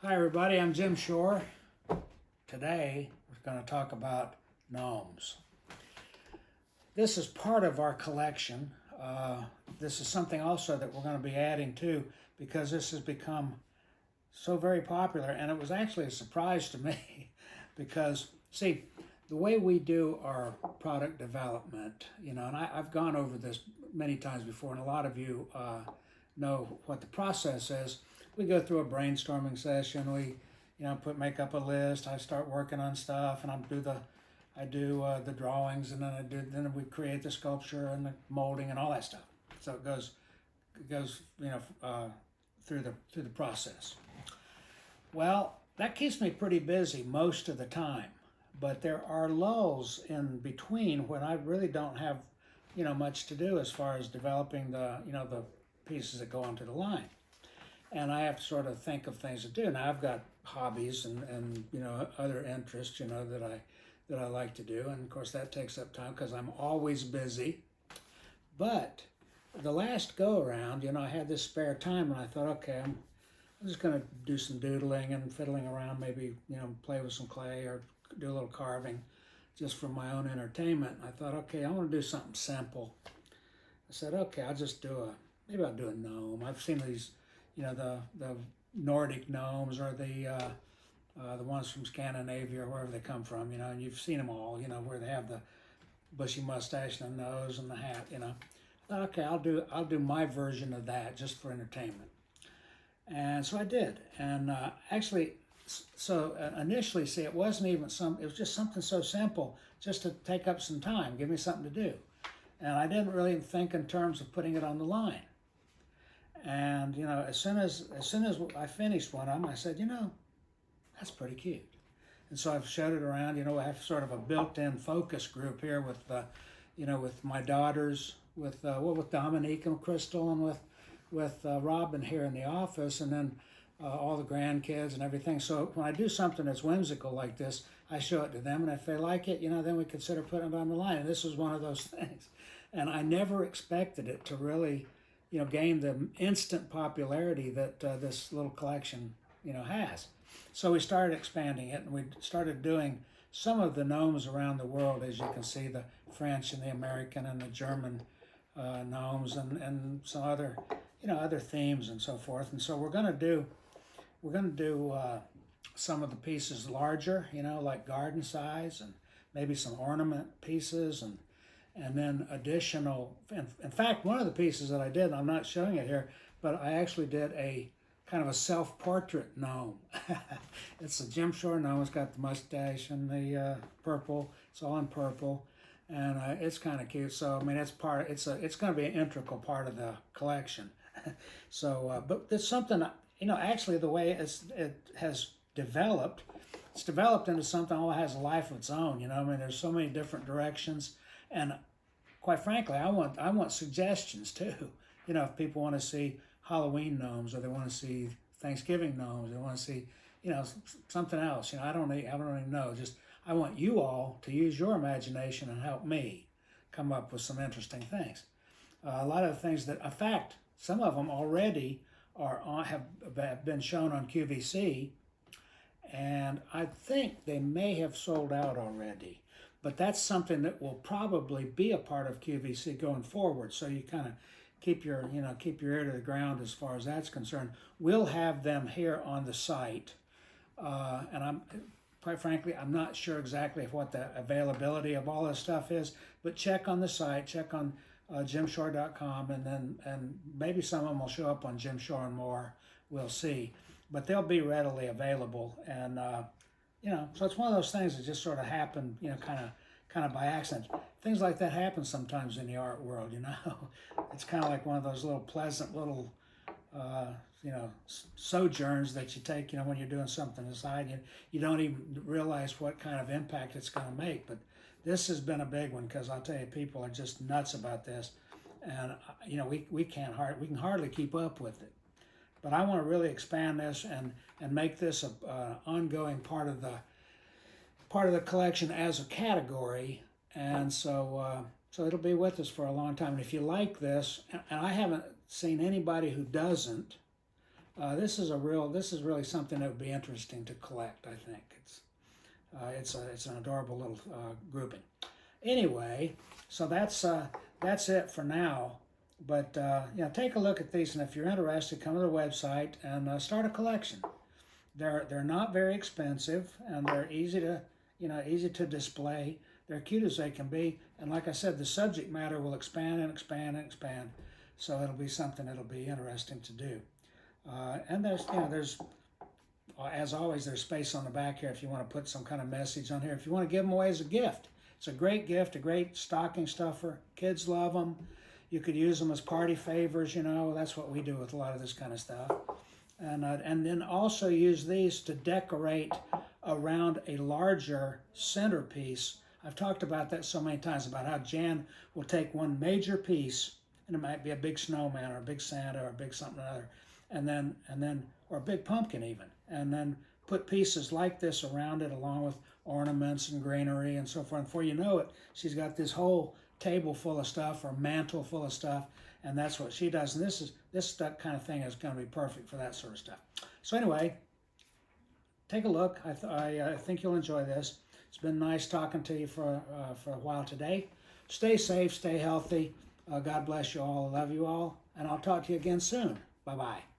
Hi everybody, I'm Jim Shore. Today we're going to talk about gnomes. This is part of our collection. This is something also that we're going to be adding to because this has become so very popular, and it was actually a surprise to me because, see, the way we do our product development, and I've gone over this many times before, and a lot of you know what the process is. We go through a brainstorming session. We, make up a list. I start working on stuff, and I do the drawings, and then we create the sculpture and the molding and all that stuff. So it goes through the process. Well, that keeps me pretty busy most of the time, but there are lulls in between when I really don't have much to do as far as developing the pieces that go onto the line, and I have to sort of think of things to do. Now I've got hobbies and other interests that I like to do, and of course that takes up time because I'm always busy. But the last go around, I had this spare time, and I thought, okay, I'm just going to do some doodling and fiddling around, maybe play with some clay or do a little carving, just for my own entertainment. And I thought, okay, I want to do something simple. I said, okay, maybe I'll do a gnome. I've seen these, the Nordic gnomes, or the ones from Scandinavia or wherever they come from, and you've seen them all, where they have the bushy mustache and the nose and the hat, I thought, okay, I'll do my version of that just for entertainment. And so I did. And actually, initially, see, it wasn't even it was just something so simple, just to take up some time, give me something to do. And I didn't really think in terms of putting it on the line. And as soon as I finished one of them, I said, that's pretty cute. And so I've showed it around. I have sort of a built-in focus group here with, with my daughters, with Dominique and Crystal, and with Robin here in the office, and then all the grandkids and everything. So when I do something that's whimsical like this, I show it to them, and if they like it, then we consider putting it on the line. And this was one of those things. And I never expected it to really, gain the instant popularity that this little collection, has. So we started expanding it, and we started doing some of the gnomes around the world, as you can see, the French and the American and the German gnomes, and some other, other themes and so forth. And so we're going to do some of the pieces larger, like garden size, and maybe some ornament pieces, and then additional. In fact, one of the pieces that I did, I'm not showing it here, but I actually did a kind of a self-portrait gnome. It's a Jim Shore gnome. It's got the mustache and the purple. It's all in purple, and it's kind of cute. So I mean, it's going to be an integral part of the collection. So, but it's something, actually the way it has developed, it's developed into something that has a life of its own. I mean, there's so many different directions, and quite frankly, I want suggestions too. If people want to see Halloween gnomes, or they want to see Thanksgiving gnomes, they want to see, something else. I don't even know. Just I want you all to use your imagination and help me come up with some interesting things. A lot of the things that, in fact, some of them already have been shown on QVC, and I think they may have sold out already. But that's something that will probably be a part of QVC going forward. So you kind of keep your ear to the ground as far as that's concerned. We'll have them here on the site, and quite frankly, I'm not sure exactly what the availability of all this stuff is. But check on the site, check on jimshore.com, and maybe some of them will show up on Jim Shore and More. We'll see, but they'll be readily available. And so it's one of those things that just sort of happen, kind of by accident. Things like that happen sometimes in the art world. It's kind of like one of those little pleasant little, sojourns that you take, when you're doing something aside. You don't even realize what kind of impact it's going to make. But this has been a big one, because I'll tell you, people are just nuts about this, and we can hardly keep up with it. But I want to really expand this and make this a ongoing part of the collection as a category, and so it'll be with us for a long time. And if you like this, and I haven't seen anybody who doesn't, This is really something that would be interesting to collect. I think it's an adorable little grouping. Anyway, so that's it for now. But take a look at these, and if you're interested, come to the website and start a collection. They're not very expensive, and they're easy to display. They're cute as they can be, and like I said, the subject matter will expand and expand and expand. So it'll be something that'll be interesting to do. And there's as always, there's space on the back here if you want to put some kind of message on here. If you want to give them away as a gift, it's a great gift, a great stocking stuffer. Kids love them. You could use them as party favors. That's what we do with a lot of this kind of stuff. And then also use these to decorate around a larger centerpiece. I've talked about that so many times, about how Jan will take one major piece, and it might be a big snowman or a big Santa or a big something or other, and then or a big pumpkin even, and then put pieces like this around it, along with ornaments and greenery and so forth. And before you know it, she's got this whole table full of stuff, or mantle full of stuff, and that's what she does. And this kind of thing is going to be perfect for that sort of stuff. So anyway, take a look. I think you'll enjoy this. It's been nice talking to you for a while today. Stay safe, stay healthy. God bless you all. I love you all, and I'll talk to you again soon. Bye-bye.